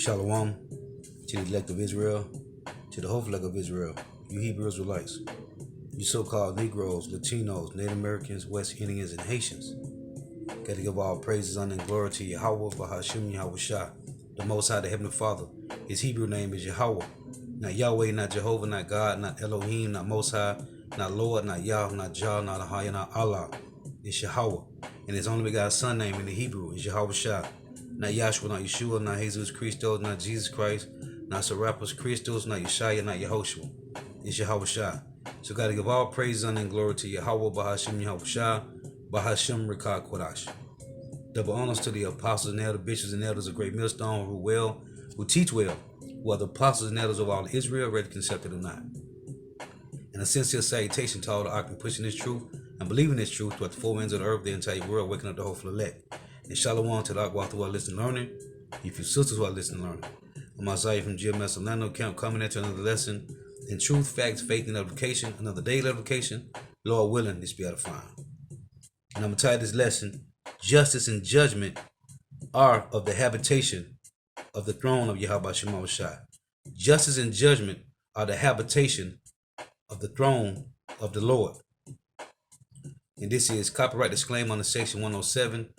Shalom to the elect of Israel, to the whole elect of Israel, you Hebrew Israelites, you so-called Negroes, Latinos, Native Americans, West Indians, and Haitians. Got to give all praises, honor, and glory to Yahweh, Bahashim Yahweh Shah, the Most High, the Heavenly Father. His Hebrew name is Yahweh. Not Yahweh, not Jehovah, not God, not Elohim, not Most High, not Lord, not Yah, not Jah, not Ahaya, not Allah. It's Yahweh. And his only begotten son name in the Hebrew is Yahweh Shah. Not Yahshua, not Yeshua, not Jesus Christos, not Jesus Christ, not Serapis Christos, not Yeshaya, not Yehoshua. It's Yahweh Shah. So got to give all praise, honor, and glory to Yahweh, Bahashim Yahweh Shah, Bahashim Rikah Kodash. Double honors to the apostles and elders, bishops and elders of Great Millstone who teach well, who are the apostles and elders of all Israel, whether concepted or not. And a sincere salutation to all the ark pushing this truth and believing this truth throughout the four winds of the earth, the entire world, waking up the whole elect. And shalom to the ark walk who are listening and learning, you few sisters who are listening and learning. I'm Isaiah from GMS Orlando Camp, coming into another lesson in truth, facts, faith, and edification, another daily edification. Lord willing, this be edifying. And I'm going to title this lesson, Justice and Judgment are of the habitation of the throne of Yahweh Shema Shai. Justice and judgment are the habitation of the throne of the Lord. And this is copyright disclaimer under section 107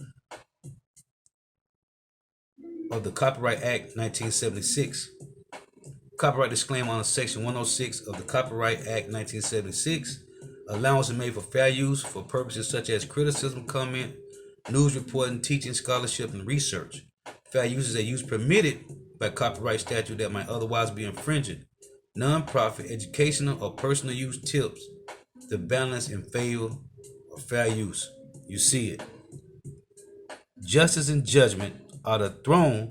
of the Copyright Act 1976. Copyright disclaimer under section 106 of the Copyright Act 1976. Allowance is made for fair use for purposes such as criticism, comment, news reporting, teaching, scholarship, and research. Fair use is a use permitted by copyright statute that might otherwise be infringing. Non-profit, educational, or personal use tips the balance in favor of fair use. You see it. Justice and judgment are the throne.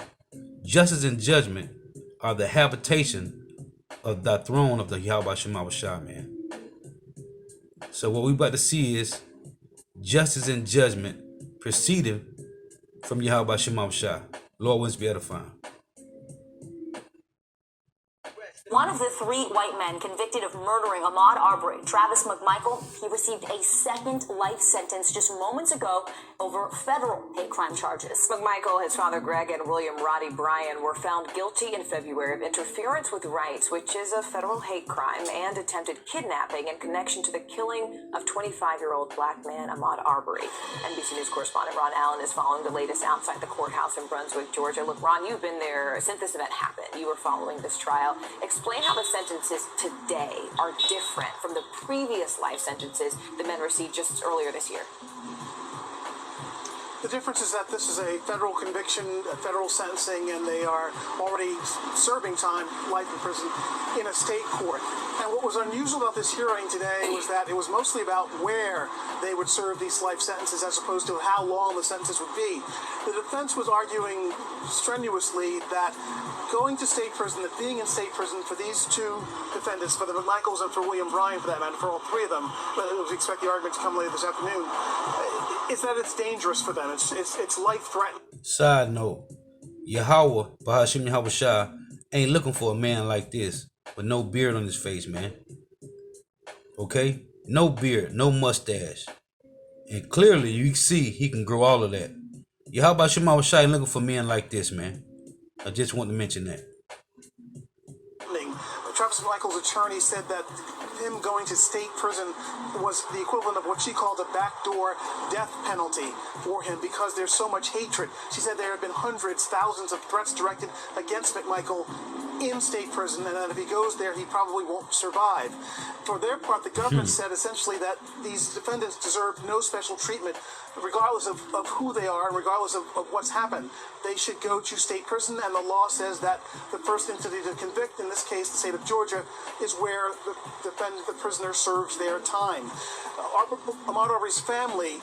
Justice and judgment are the habitation of the throne of the Yahweh Shema Shah, man. So what we about to see is justice and judgment proceeding from Yahweh Shema Shah. Lord wants to be edifying. One of the three white men convicted of murdering Ahmaud Arbery, Travis McMichael, he received a second life sentence just moments ago over federal hate crime charges. McMichael, his father Greg, and William Roddy Bryan were found guilty in February of interference with rights, which is a federal hate crime, and attempted kidnapping in connection to the killing of 25-year-old black man Ahmaud Arbery. NBC News correspondent Ron Allen is following the latest outside the courthouse in Brunswick, Georgia. Look, Ron, you've been there since this event happened. You were following this trial. Explain how the sentences today are different from the previous life sentences the men received just earlier this year. The difference is that this is a federal conviction, a federal sentencing, and they are already serving time, life in prison, in a state court. And what was unusual about this hearing today was that it was mostly about where they would serve these life sentences as opposed to how long the sentences would be. The defense was arguing strenuously that going to state prison, that being in state prison for these two defendants, for the McMichaels and for William Bryan for that matter, for all three of them, but we expect the argument to come later this afternoon, is that it's dangerous for them. It's life-threatening. Side note, Yahweh, Bahashim Yahweh Shah, ain't looking for a man like this with no beard on his face, man. Okay? No beard, no mustache. And clearly you see he can grow all of that. Yahweh Shema Shah ain't looking for men like this, man. I just want to mention that. Travis McMichael's attorney said that him going to state prison was the equivalent of what she called a backdoor death penalty for him because there's so much hatred. She said there have been hundreds, thousands of threats directed against McMichael in state prison, and that if he goes there, he probably won't survive. For their part, the government said essentially that these defendants deserve no special treatment, regardless of who they are and regardless of what's happened. They should go to state prison, and the law says that the first entity to convict, in this case the state of Georgia, is where the prisoner serves their time. Ahmaud Arbery's family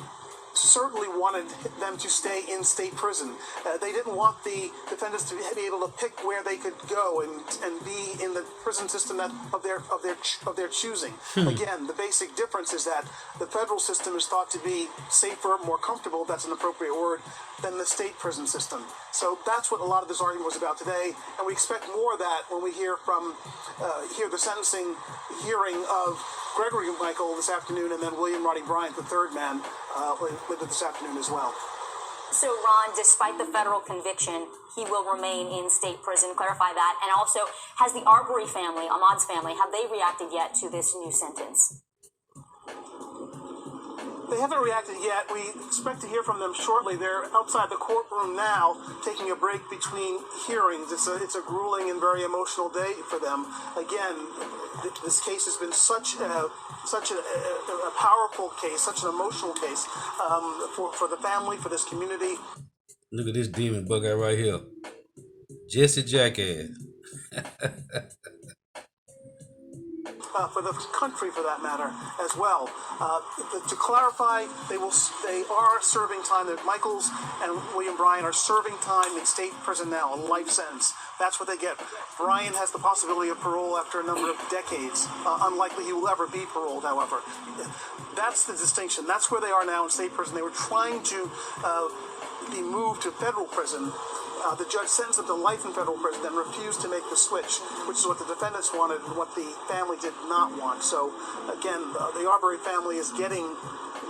certainly wanted them to stay in state prison. They didn't want the defendants to be able to pick where they could go and be in the prison system of their choosing. Again, the basic difference is that the federal system is thought to be safer, more comfortable, if that's an appropriate word, than the state prison system. So that's what a lot of this argument was about today, and we expect more of that when we hear the sentencing hearing of Gregory McMichael this afternoon, and then William Roddy Bryant, the third man, later this afternoon as well. So, Ron, despite the federal conviction, he will remain in state prison. Clarify that. And also, has the Arbery family, Ahmaud's family, have they reacted yet to this new sentence? They haven't reacted yet. We expect to hear from them shortly. They're outside the courtroom now, taking a break between hearings. It's a grueling and very emotional day for them. Again, this case has been such a powerful case, such an emotional case for the family, for this community. Look at this demon bug out right here. Just a jackass. For the country, for that matter, as well. To clarify, they are serving time. Michaels and William Bryan are serving time in state prison now, a life sentence. That's what they get. Bryan has the possibility of parole after a number of decades. Unlikely he will ever be paroled, however. That's the distinction. That's where they are now in state prison. They were trying to be moved to federal prison. The judge sentenced them to life in federal prison and refused to make the switch, which is what the defendants wanted and what the family did not want. So, again, the Arbery family is getting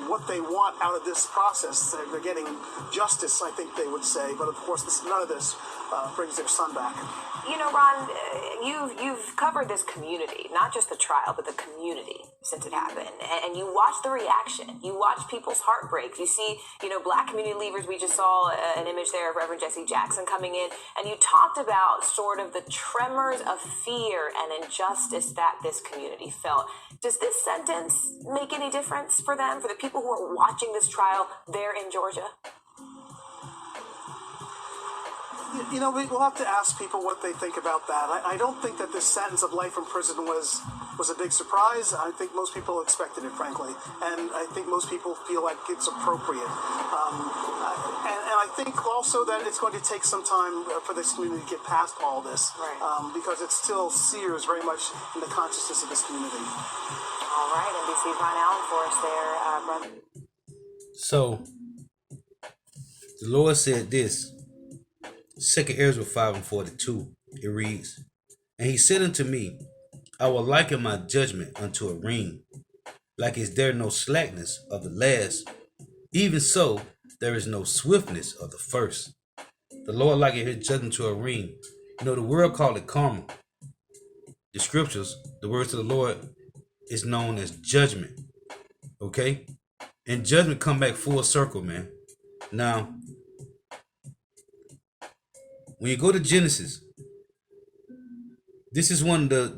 what they want out of this process. They're getting justice, I think they would say. But, of course, none of this brings their son back. You know, Ron, you've covered this community, not just the trial, but the community since it happened. And you watch the reaction. You watch people's heartbreaks. You see, Black community leaders. We just saw an image there of Reverend Jesse Jackson coming in. And you talked about sort of the tremors of fear and injustice that this community felt. Does this sentence make any difference for them, for the people who are watching this trial there in Georgia? We'll have to ask people what they think about that. I don't think that this sentence of life in prison was a big surprise. I think most people expected it, frankly. And I think most people feel like it's appropriate. And I think also that it's going to take some time for this community to get past all this. Right. Because it still sears very much in the consciousness of this community. All right, NBC Ron Allen for us there, brother. So, the Lord said this. 2 Ezra 5:42, it reads, "And he said unto me, I will liken my judgment unto a ring. Like is there no slackness of the last, even so there is no swiftness of the first." The Lord likened his judgment to a ring. The world called it karma. The scriptures, the words of the Lord, is known as judgment. Okay? And judgment come back full circle, man. Now, when you go to Genesis, this is one of the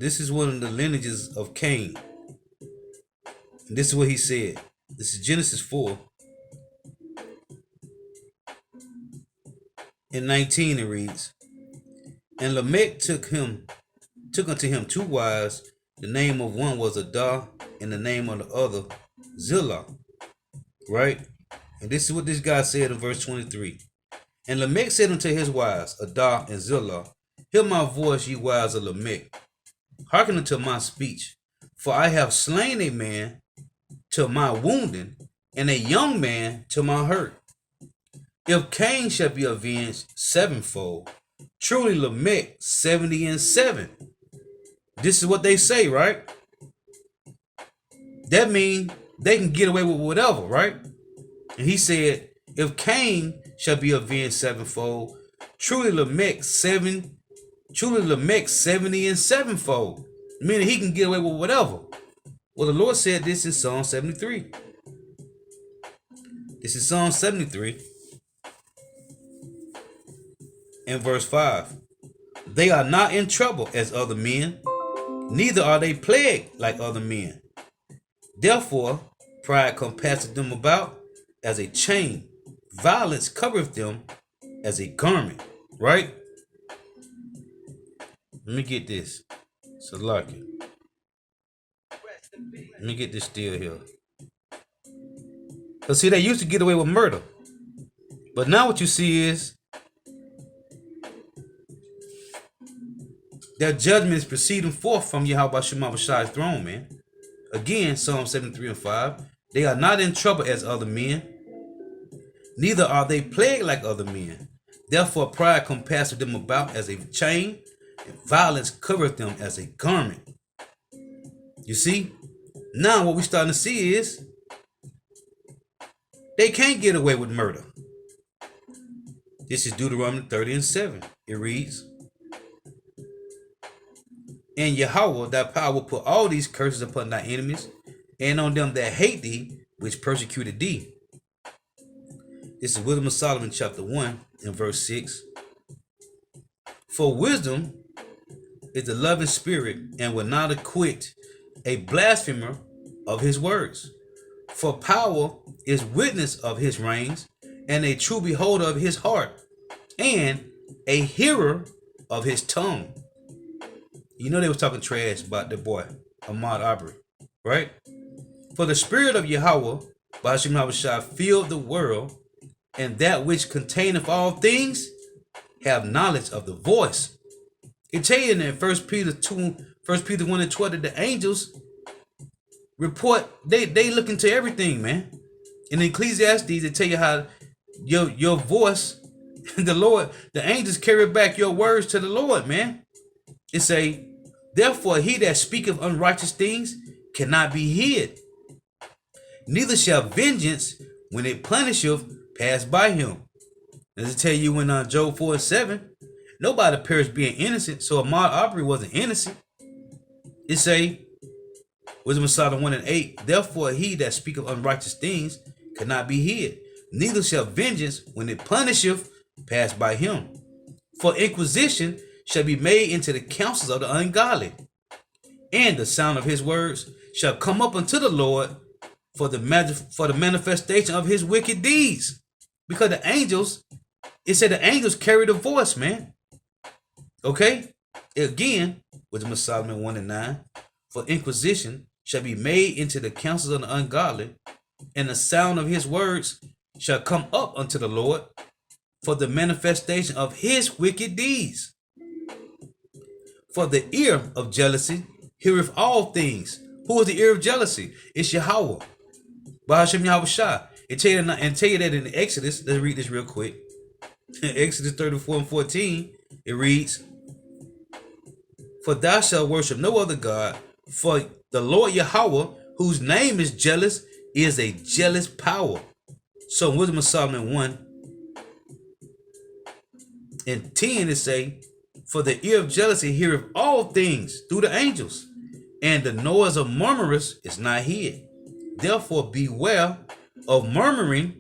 lineages of Cain. And this is what he said. This is Genesis 4:19. It reads, "And Lamech took unto him 2 wives. The name of one was Adah, and the name of the other Zillah." Right? And this is what this guy said in verse 23. "And Lamech said unto his wives, Adah and Zillah, Hear my voice, ye wives of Lamech. Hearken unto my speech. For I have slain a man to my wounding, and a young man to my hurt. If Cain shall be avenged 7-fold, truly Lamech 70 and 7. This is what they say, right? That means they can get away with whatever, right? And he said, if Cain shall be avenged 7-fold, truly Lamech 70 and 7-fold. Meaning he can get away with whatever. Well, the Lord said this in Psalm 73. This is Psalm 73 and verse 5. They are not in trouble as other men, neither are they plagued like other men. Therefore, pride compasseth them about as a chain. Violence covereth them as a garment. Right? Let me get this. So like it. Let me get this deal here. Because see, they used to get away with murder. But now what you see is their judgment is proceeding forth from Yahweh Shema Bashai's throne, man. Again, Psalm 73 and 5. They are not in trouble as other men, neither are they plagued like other men. Therefore pride compasseth them about as a chain, and violence covereth them as a garment. You see? Now what we're starting to see is they can't get away with murder. This is Deuteronomy 30:7. It reads, and Yahweh thy power will put all these curses upon thy enemies, and on them that hate thee, which persecuted thee. This is Wisdom of Solomon chapter 1 and verse 6. For wisdom is the loving spirit, and will not acquit a blasphemer of his words. For power is witness of his reigns, and a true beholder of his heart, and a hearer of his tongue. You know they was talking trash about the boy, Ahmad Arbery, right? For the spirit of Yahweh, by Hashem Yahushua, filled the world, and that which containeth all things have knowledge of the voice. It tell you in 1 Peter 1 and 12 that the angels report, they look into everything, man. In Ecclesiastes, they tell you how your voice, the Lord, the angels carry back your words to the Lord, man. It say, therefore he that speaketh unrighteous things cannot be hid. Neither shall vengeance, when it punisheth, pass by him. As I tell you in Job 4 and 7, nobody perished being innocent, so Ahmad Arbery wasn't innocent. It say, Wisdom of Solomon 1 and 8, therefore he that speaketh unrighteous things cannot be hid. Neither shall vengeance, when it punisheth, pass by him. For inquisition shall be made into the counsels of the ungodly, and the sound of his words shall come up unto the Lord for the manifestation of his wicked deeds. Because the angels, it said the angels carry the voice, man. Okay? Again, Wisdom of Solomon 1 and 9, for inquisition shall be made into the counsels of the ungodly, and the sound of his words shall come up unto the Lord for the manifestation of his wicked deeds. For the ear of jealousy heareth all things. Who is the ear of jealousy? It's Yahweh. By Hashem Yahushua. And tell you that in Exodus, let's read this real quick. Exodus 34 and 14, it reads, for thou shalt worship no other God, for the Lord Yahweh, whose name is jealous, is a jealous power. So in Wisdom of Solomon 1 and 10, it say, for the ear of jealousy heareth all things through the angels, and the noise of murmurers is not hid. Therefore beware of murmuring,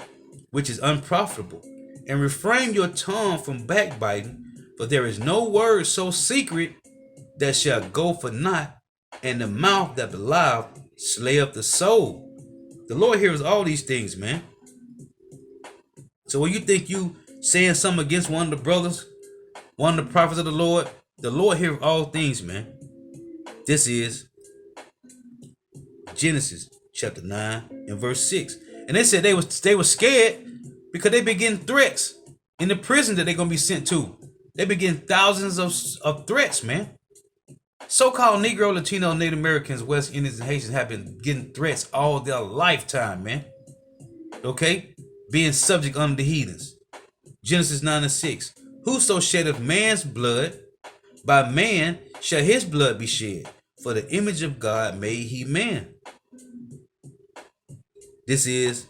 which is unprofitable, and refrain your tongue from backbiting, for there is no word so secret that shall go for naught, and the mouth that belieth slayeth the soul. The Lord hears all these things, man. So when you think you saying something against one of the brothers, one of the prophets of the Lord hears all things, man. This is Genesis chapter 9 and verse 6. And they said they were scared because they been getting threats in the prison that they're going to be sent to. They been getting thousands of threats, man. So-called Negro, Latino, Native Americans, West Indians, and Haitians have been getting threats all their lifetime, man. Okay? Being subject unto the heathens. Genesis 9 and 6. Whoso sheddeth man's blood, by man shall his blood be shed. For the image of God made he man. This is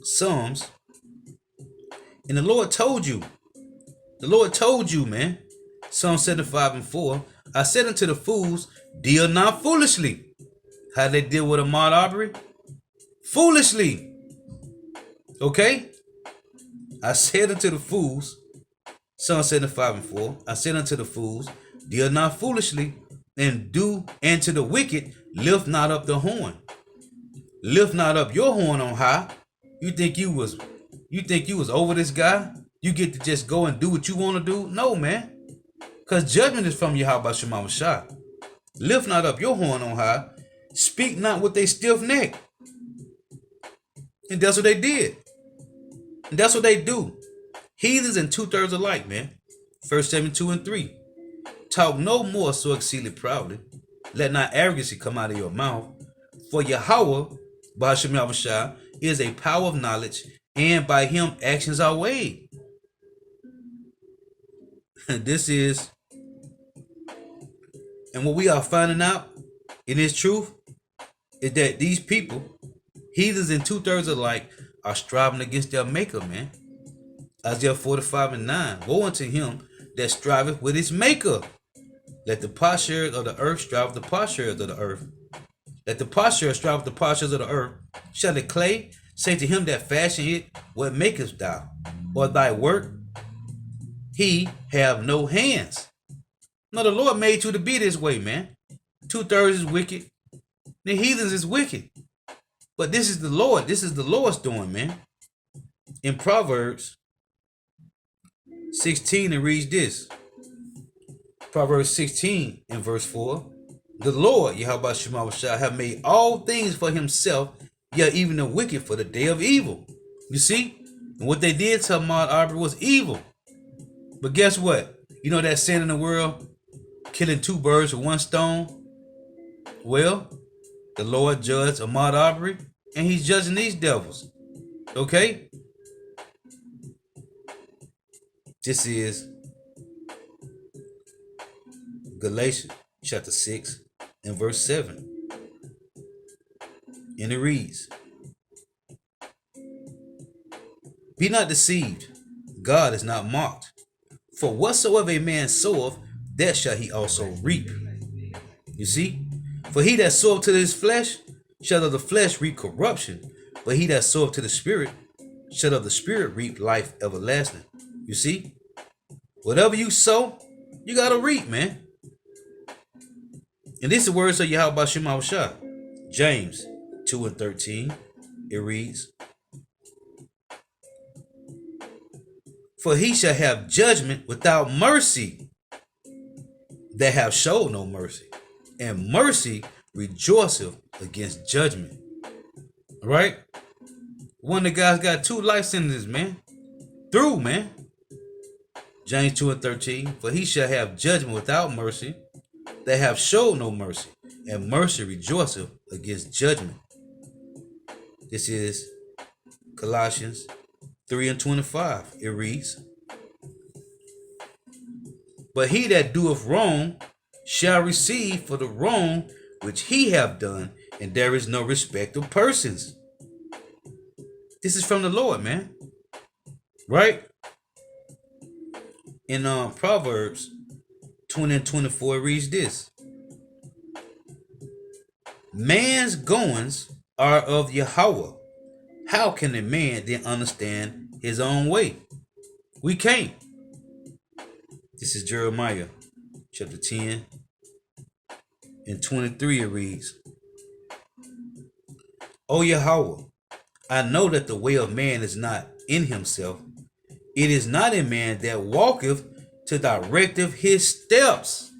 Psalms. And the Lord told you. The Lord told you, man. Psalm 75 and 4. I said unto the fools, deal not foolishly. How they deal with Ahmad Arbery? Foolishly. Okay? I said unto the fools, Psalm 75 and 4. I said unto the fools, deal not foolishly, and to the wicked, lift not up the horn. Lift not up your horn on high. You think you was over this guy? You get to just go and do what you want to do? No, man. Because judgment is from Yahweh Shema Shah. Lift not up your horn on high. Speak not with a stiff neck. And that's what they did. And that's what they do. Heathens and two-thirds alike, man. 1 Samuel 2 and 3. Talk no more so exceedingly proudly. Let not arrogancy come out of your mouth. For Yahweh, by Hashem Yahushua, is a power of knowledge, and by him actions are weighed. This is, and what we are finding out in this truth is that these people, heathens and two-thirds alike, are striving against their maker, man. Isaiah 45:9. Woe unto him that striveth with his maker. Let the potsherds of the earth strive with the potsherds of the earth. Let the potsherds strive with the potsherds of the earth. Shall the clay say to him that fashioned it, what makest thou? Or thy work? He have no hands. No, the Lord made you to be this way, man. 2/3 is wicked. The heathens is wicked. But this is the Lord. This is the Lord's doing, man. In Proverbs 16, it reads this. Proverbs 16 and verse 4. The Lord, Yahweh Shema Shah, have made all things for himself, yet even the wicked for the day of evil. You see? And what they did to Ahmaud Arbery was evil. But guess what? You know that saying in the world, killing two birds with one stone? Well, the Lord judged Ahmaud Arbery, and he's judging these devils. Okay? This is Galatians chapter 6 and verse 7. And it reads, be not deceived, God is not mocked. For whatsoever a man soweth, that shall he also reap. You see? For he that soweth to his flesh shall of the flesh reap corruption, but he that soweth to the Spirit shall of the Spirit reap life everlasting. You see? Whatever you sow, you got to reap, man. And this is the words of Yahweh Shema Shah. James 2 and 13. It reads, for he shall have judgment without mercy that have showed no mercy, and mercy rejoiceth against judgment. All right? One of the guys got 2 life sentences, man. Through, man. James 2 and 13. For he shall have judgment without mercy that have showed no mercy, and mercy rejoiceth against judgment. This is Colossians 3 and 25. It reads, but he that doeth wrong shall receive for the wrong which he have done, and there is no respect of persons. This is from the Lord, man. Right? In Proverbs 20 and 24, it reads this. Man's goings are of Yahweh. How can a man then understand his own way? We can't. This is Jeremiah chapter 10 and 23. It reads, O Yahweh, I know that the way of man is not in himself. It is not a man that walketh to directive his steps.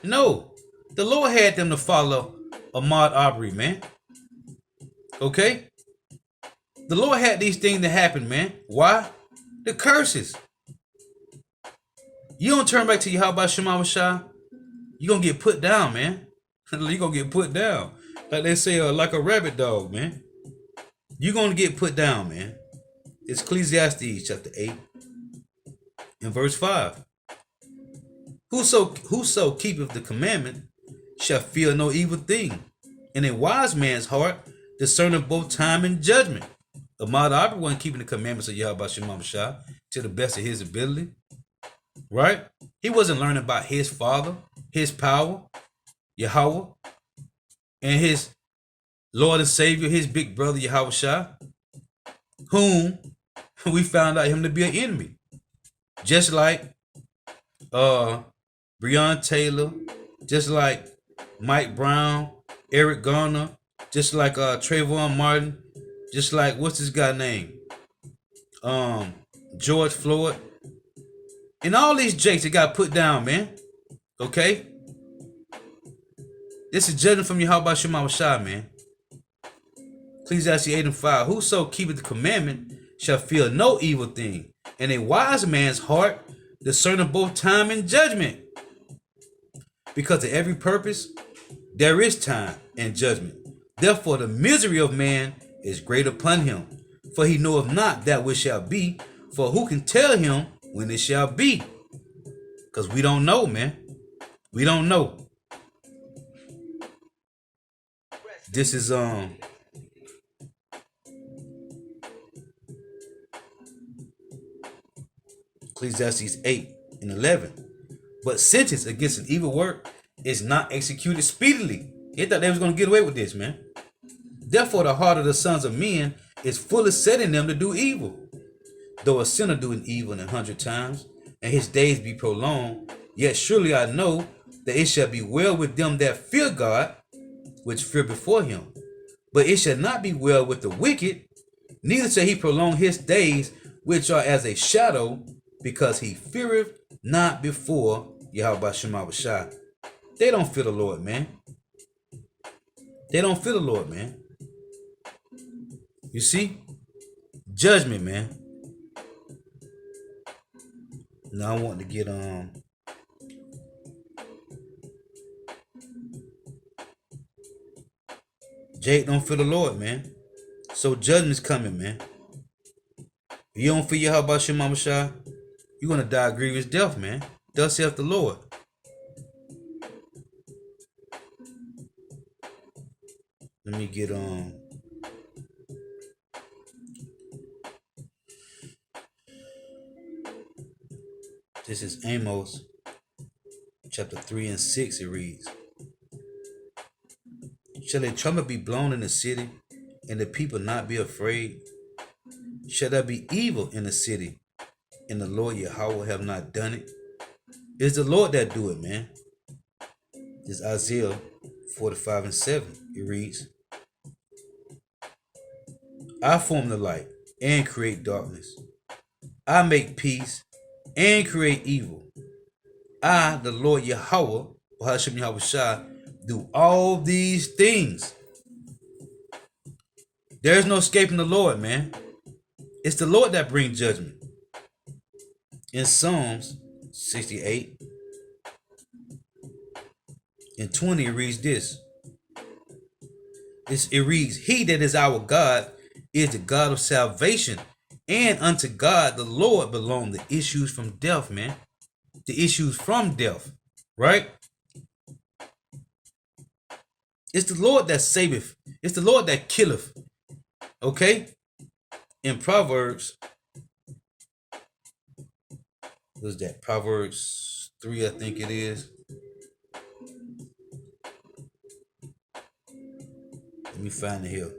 No, the Lord had them to follow Ahmaud Arbery, man. Okay? The Lord had these things to happen, man. Why? The curses. You don't turn back to Yahweh Shema Shah, you're going to get put down, man. You're going to get put down. Like they say, like a rabbit dog, man. You're going to get put down, man. It's Ecclesiastes chapter 8 and verse 5. Whoso keepeth the commandment shall fear no evil thing, and a wise man's heart discerneth both time and judgment. Ahmaud Arbery wasn't keeping the commandments of Yahweh Shema Shah to the best of his ability. Right? He wasn't learning about his father, his power, Yahweh, and his Lord and Savior, his big brother Yahweh Shah, whom we found out him to be an enemy. Just like Breonna Taylor, just like Mike Brown, Eric Garner, just like Trayvon Martin, just like what's this guy name? George Floyd. And all these jakes that got put down, man. Okay? This is judgment from Yahweh Shema Shah, man. Ecclesiastes 8 and 5. Whoso keepeth the commandment shall fear no evil thing, and a wise man's heart discerneth both time and judgment. Because of every purpose there is time and judgment. Therefore the misery of man is great upon him, for he knoweth not that which shall be, for who can tell him when it shall be? Because we don't know, man. We don't know. This is Psalms 1 Ecclesiastes 8 and 11. But sentence against an evil work is not executed speedily. They thought they was going to get away with this, man. Therefore, the heart of the sons of men is fully set in them to do evil. Though a sinner do an evil 100 times, and his days be prolonged, yet surely I know that it shall be well with them that fear God, which fear before him. But it shall not be well with the wicked, neither shall he prolong his days, which are as a shadow, because he feareth not before Yahweh Shema Shai. They don't fear the Lord, man. They don't fear the Lord, man. You see? Judgment, man. Now I want to get Jake don't fear the Lord, man. So judgment's coming, man. If you don't fear Yahweh Shema Shai, you're gonna die a grievous death, man. Thus saith the Lord. Let me get this is Amos chapter 3 and 6. It reads, shall a trumpet be blown in the city, and the people not be afraid? Shall there be evil in the city, and the Lord Yahweh have not done it? It's the Lord that do it, man. This is Isaiah 45 and 7. It reads, I form the light and create darkness. I make peace and create evil. I, the Lord Yahweh, Hashem Yahweh Shai, do all these things. There is no escaping the Lord, man. It's the Lord that brings judgment. In Psalms 68 and 20, it reads this. It reads, he that is our God is the God of salvation, and unto God the Lord belong the issues from death, man. The issues from death, right? It's the Lord that saveth. It's the Lord that killeth. Okay? In Proverbs, what's that? Proverbs 3, I think it is. Let me find it here.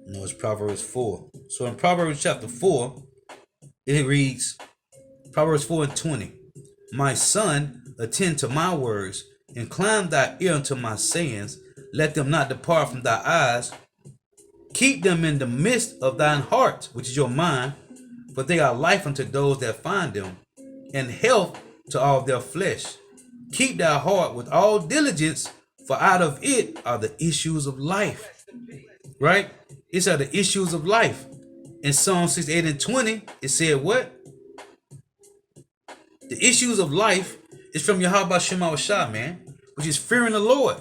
No, it's Proverbs 4. So in Proverbs chapter 4, it reads, Proverbs 4 and 20. My son, attend to my words, incline thy ear unto my sayings. Let them not depart from thy eyes. Keep them in the midst of thine heart, which is your mind, for they are life unto those that find them, and health to all their flesh. Keep thy heart with all diligence, for out of it are the issues of life. Right? These are the issues of life. In Psalm 68 and 20, it said what? The issues of life is from Yahweh Shema Shai, man, which is fearing the Lord.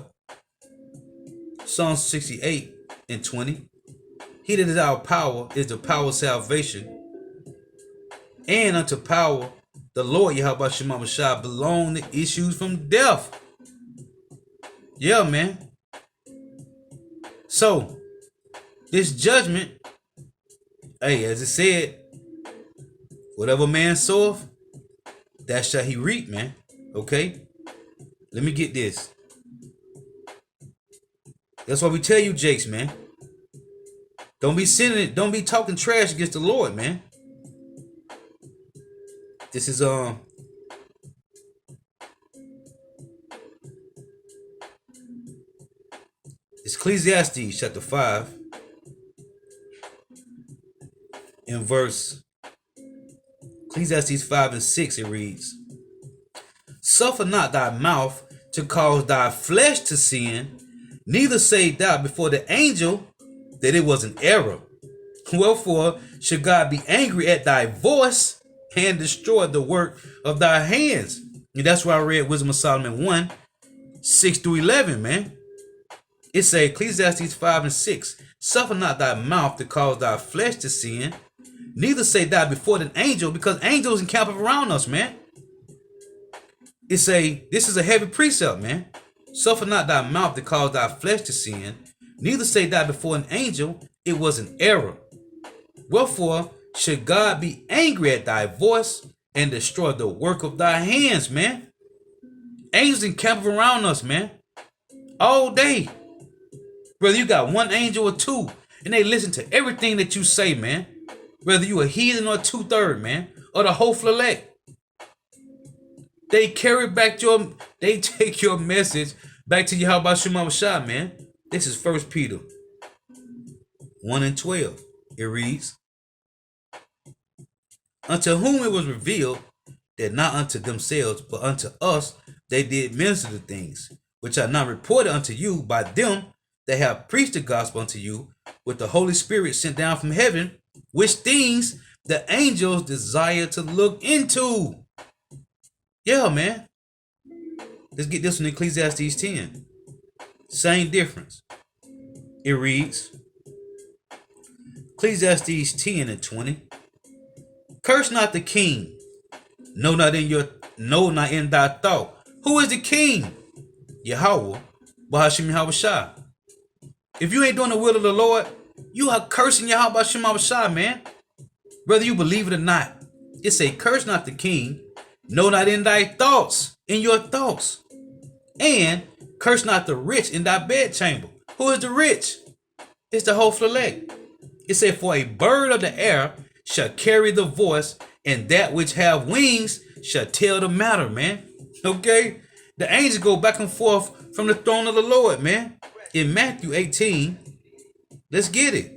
Psalm 68 and 20. He that is our power is the power of salvation. And unto power, the Lord Yahweh Shema Shai belong the issues from death. Yeah, man. So, this judgment, hey, as it said, whatever man soweth, that shall he reap, man. Okay? Let me get this. That's why we tell you, Jakes, man. Don't be sinning it. Don't be talking trash against the Lord, man. This is Ecclesiastes chapter 5 in verse Ecclesiastes 5 and 6, it reads, suffer not thy mouth to cause thy flesh to sin, neither say thou before the angel that it was an error. Wherefore should God be angry at thy voice and destroy the work of thy hands? And that's why I read Wisdom of Solomon 1, 6 through 11, man. It say Ecclesiastes 5 and 6, suffer not thy mouth to cause thy flesh to sin, neither say thou before an angel, because angels encamp around us, man. It say, this is a heavy precept, man. Suffer not thy mouth to cause thy flesh to sin, neither say thou before an angel, it was an error. Wherefore should God be angry at thy voice and destroy the work of thy hands, man? Angels encamp around us, man, all day. Whether you got one angel or two, and they listen to everything that you say, man. Whether you a heathen or two-third, man, or the whole elect. They take your message back to Yahweh Shema Shah, man. This is 1 Peter 1 and 12. It reads, unto whom it was revealed that not unto themselves, but unto us they did minister the things, which are not reported unto you by them that have preached the gospel unto you with the Holy Spirit sent down from heaven, which things the angels desire to look into. Yeah, man. Let's get this one in Ecclesiastes 10. Same difference. It reads, Ecclesiastes 10 and 20. Curse not the king. Know not in thy thought. Who is the king? Yahweh, Bahashim Yahweh Shah. If you ain't doing the will of the Lord, you are cursing Yahweh Shema Shah, man. Whether you believe it or not. It say, curse not the king. Know not in thy thoughts, in your thoughts. And curse not the rich in thy bedchamber. Who is the rich? It's the whole elect. It said, for a bird of the air shall carry the voice, and that which have wings shall tell the matter, man. Okay? The angels go back and forth from the throne of the Lord, man. In Matthew 18, let's get it.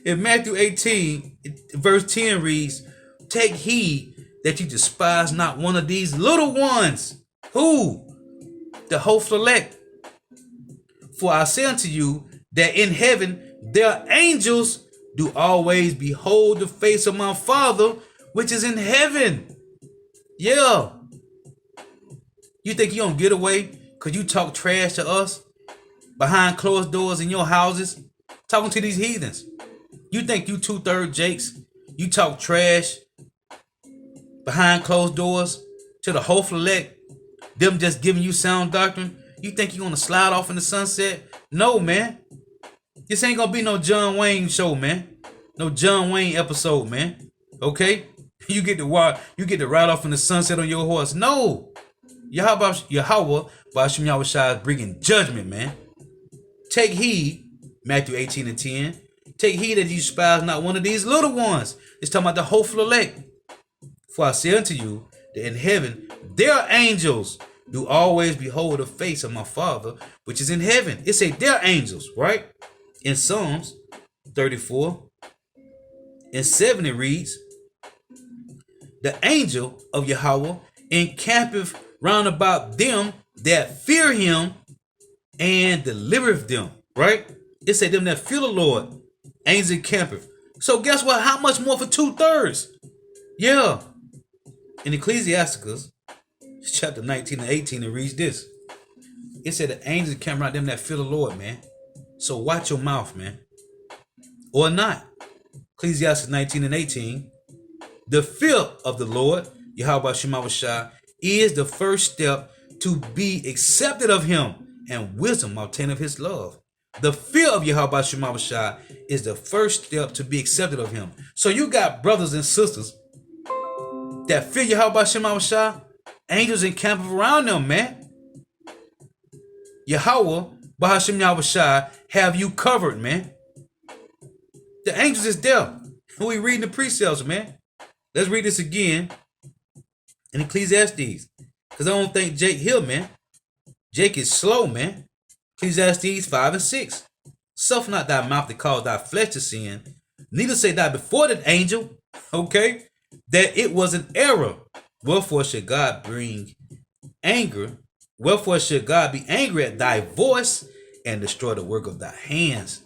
In Matthew 18, verse 10 reads, take heed that you despise not one of these little ones. Who? The whole elect. For I say unto you that in heaven their angels do always behold the face of my Father which is in heaven. Yeah. You think you don't get away because you talk trash to us behind closed doors in your houses, talking to these heathens? You think you two-third Jakes, you talk trash behind closed doors to the whole elect, them just giving you sound doctrine? You think you're gonna slide off in the sunset? No, man. This ain't gonna be no John Wayne show, man. No John Wayne episode, man. Okay? You get to ride off in the sunset on your horse. No. Yahweh Bashim Yahweh Shai is bringing judgment, man. Take heed, Matthew 18 and 10. Take heed that you despise not one of these little ones. It's talking about the whole elect. For I say unto you that in heaven their angels do always behold the face of my Father which is in heaven. It say their angels, right? In Psalms 34 and 7 it reads, the angel of Yahweh encampeth round about them that fear him and delivereth them, right? It say them that fear the Lord, angels encampeth. So guess what? How much more for two-thirds? Yeah. In Ecclesiasticus, chapter 19 and 18, it reads this. It said the angels encamp around them that fear the Lord, man. So watch your mouth, man. Or not. Ecclesiastes 19 and 18. The fear of the Lord, Yahweh Shema Shah, is the first step to be accepted of him, and wisdom obtained of his love. The fear of Yahweh Shema Shah is the first step to be accepted of him. So you got brothers and sisters that fear Yahweh Shema Shah, angels encamp around them, man. Yahweh Bahashim Yahweh Shai have you covered, man. The angels is there. We reading the precepts, man. Let's read this again in Ecclesiastes. Because I don't think Jake here, man. Jake is slow, man. Ecclesiastes 5 and 6. Suffer not thy mouth to cause thy flesh to sin, neither say thou before that angel, okay, that it was an error. Wherefore should God bring anger? Wherefore should God be angry at thy voice and destroy the work of thy hands?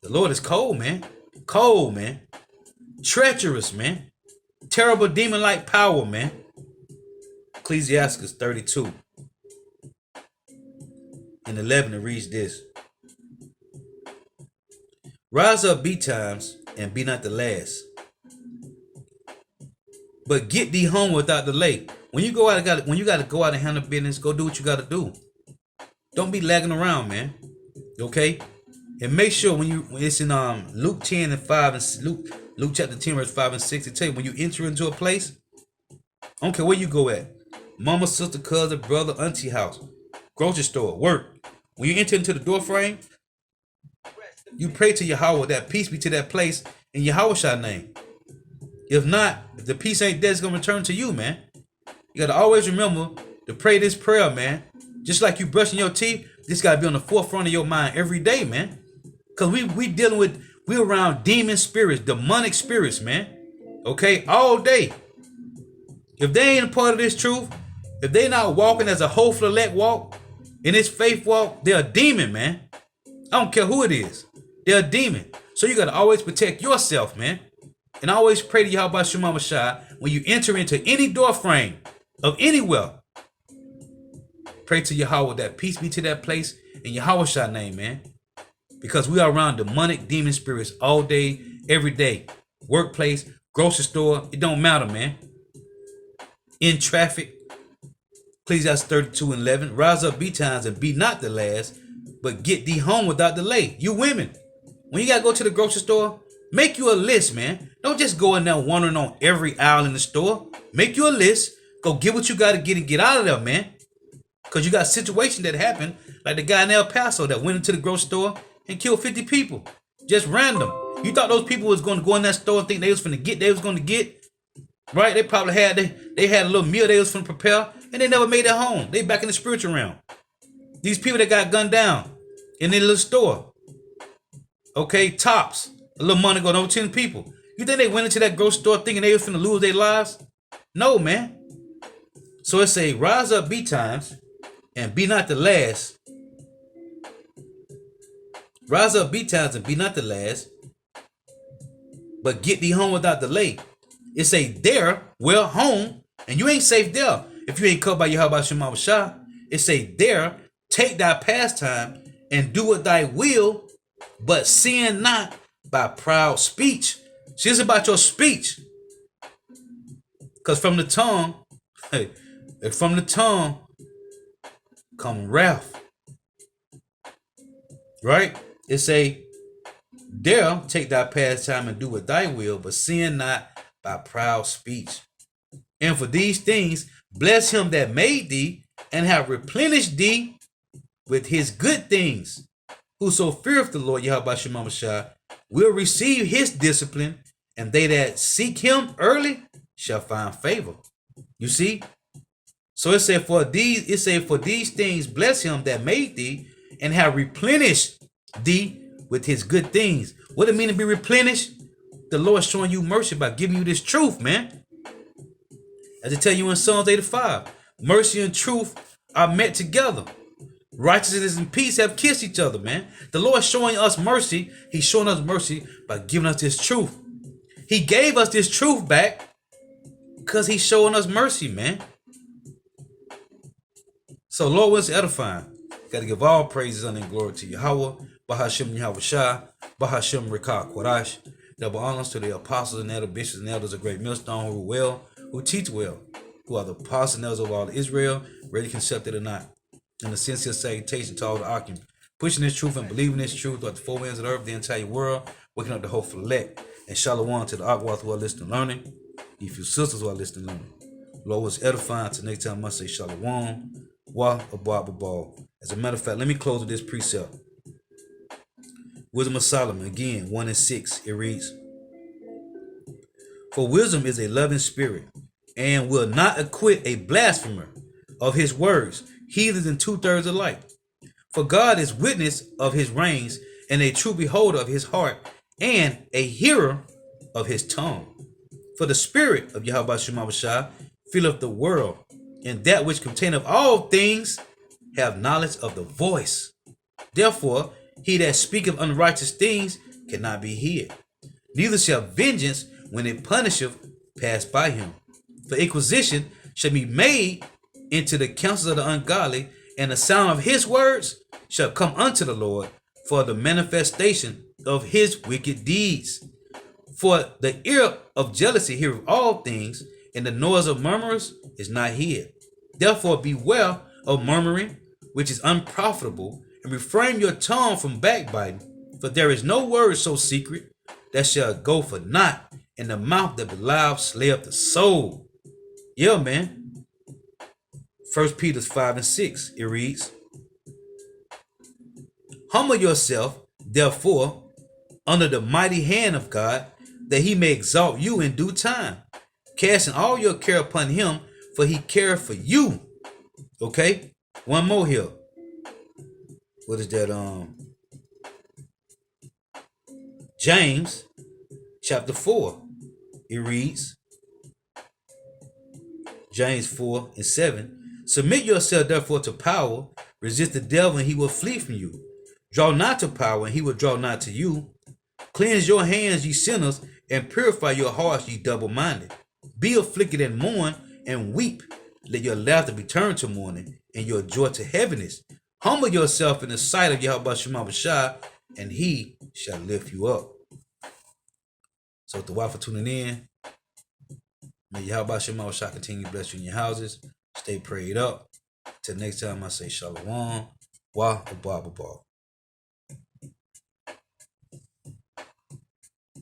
The Lord is cold, man. Cold, man. Treacherous, man. Terrible demon-like power, man. Ecclesiastes 32 and 11 to reads this. Rise up betimes and be not the last. but get thee home without delay. When you go out, when you got to go out and handle business, go do what you got to do. Don't be lagging around, man. Okay, and make sure when it's in Luke 10 and 5 and Luke chapter 10 verse 5 and 6, it tell you when you enter into a place, I don't care where you go at, mama, sister, cousin, brother, auntie house, grocery store, work. When you enter into the door frame, you pray to Yahweh that peace be to that place in Yahweh's name. If not, if the peace ain't there, it's gonna return to you, man. You gotta always remember to pray this prayer, man. Just like you brushing your teeth, this gotta be on the forefront of your mind every day, man. Cause we around demon spirits, demonic spirits, man. Okay, all day. If they ain't a part of this truth, if they not walking as a hopeful elect walk, in this faith walk, they're a demon, man. I don't care who it is. They're a demon. So you got to always protect yourself, man. And always pray to Yahweh Shema Shai when you enter into any door frame of anywhere. Pray to Yahweh that peace be to that place in Yahweh Shai name, man. Because we are around demonic demon spirits all day, every day. Workplace, grocery store, it don't matter, man. In traffic. Ecclesiastes 32:11. Rise up betimes and be not the last, but get thee home without delay. You women, when you gotta go to the grocery store, make you a list, man. Don't just go in there wandering on every aisle in the store. Make you a list. Go get what you gotta get and get out of there, man. Cause you got situations that happen, like the guy in El Paso that went into the grocery store and killed 50 people. Just random. You thought those people was gonna go in that store and think they was gonna get, right? They probably had they had a little meal they was gonna prepare, and they never made it home. They back in the spiritual realm. These people that got gunned down in their little store. Okay, tops. A little money going over 10 people. You think they went into that grocery store thinking they was finna lose their lives? No, man. So it say, rise up betimes and be not the last. Rise up betimes and be not the last, but get thee home without delay. It say there, well, home, and you ain't safe there if you ain't covered by Yahweh Shema Shai. It say there, take thy pastime and do what thy will, but sin not by proud speech. See, it's about your speech. Because from the tongue, come wrath. Right? It say, there, take thy pastime and do what thy will, but sin not by proud speech. And for these things, bless him that made thee and have replenished thee with his good things. Whoso feareth the Lord Yahweh Shema Shai will receive his discipline, and they that seek him early shall find favor. You see? So it said for these things bless him that made thee and have replenished thee with his good things. What it mean to be replenished? The Lord showing you mercy by giving you this truth, man. As I tell you in Psalms 85, mercy and truth are met together. Righteousness and peace have kissed each other, man. The Lord showing us mercy. He's showing us mercy by giving us this truth. He gave us this truth back because he's showing us mercy, man. So Lord was edifying. Got to give all praises and glory to Yahweh, Bahashem Yahweh Shai, Bahashem Rekah Kodash. Double honors to the apostles and elder bishops and elders of great millstone who well, who teach well, who are the apostles and elders of all Israel, ready concepted or not. And a sincere salutation to all the Akim, pushing this truth and believing this truth throughout the four winds of the earth, the entire world, waking up the hopeful elect. And shalom to the Akwath who are listening learning, the few sisters who are listening learning. Lord was edifying. To next time I must say shalom, wa abba. As a matter of fact, let me close with this precept. Wisdom of Solomon, again, 1 and 6, it reads, for wisdom is a loving spirit, and will not acquit a blasphemer of his words, heathens and 2/3 alike. For God is witness of his reins, and a true beholder of his heart, and a hearer of his tongue. For the spirit of Yahweh Shema Shai filleth the world, and that which containeth all things have knowledge of the voice. Therefore, he that speaketh unrighteous things cannot be hid. Neither shall vengeance, when it punisheth, pass by him. For inquisition shall be made into the counsels of the ungodly, and the sound of his words shall come unto the Lord for the manifestation of his wicked deeds. For the ear of jealousy heareth all things, and the noise of murmurers is not hid. Therefore beware of murmuring, which is unprofitable, and refrain your tongue from backbiting, for there is no word so secret that shall go for naught, and the mouth that belies slayeth the soul. Yeah, man. 1 Peter 5 and 6, it reads, humble yourself, therefore, under the mighty hand of God, that he may exalt you in due time, casting all your care upon him, for he careth for you. Okay? One more here. What is that? James chapter 4. It reads, James 4 and 7. Submit yourself therefore to power, resist the devil and he will flee from you. Draw not to power and he will draw not to you. Cleanse your hands, ye sinners, and purify your hearts, ye double-minded. Be afflicted and mourn and weep. Let your laughter be turned to mourning and your joy to heaviness. Humble yourself in the sight of Yahweh Shema Bashai, and he shall lift you up. So the wife for tuning in. May Yahweh Shema Bashai continue to bless you in your houses. Stay prayed up. Till next time, I say shalom. Wa ba ba ba.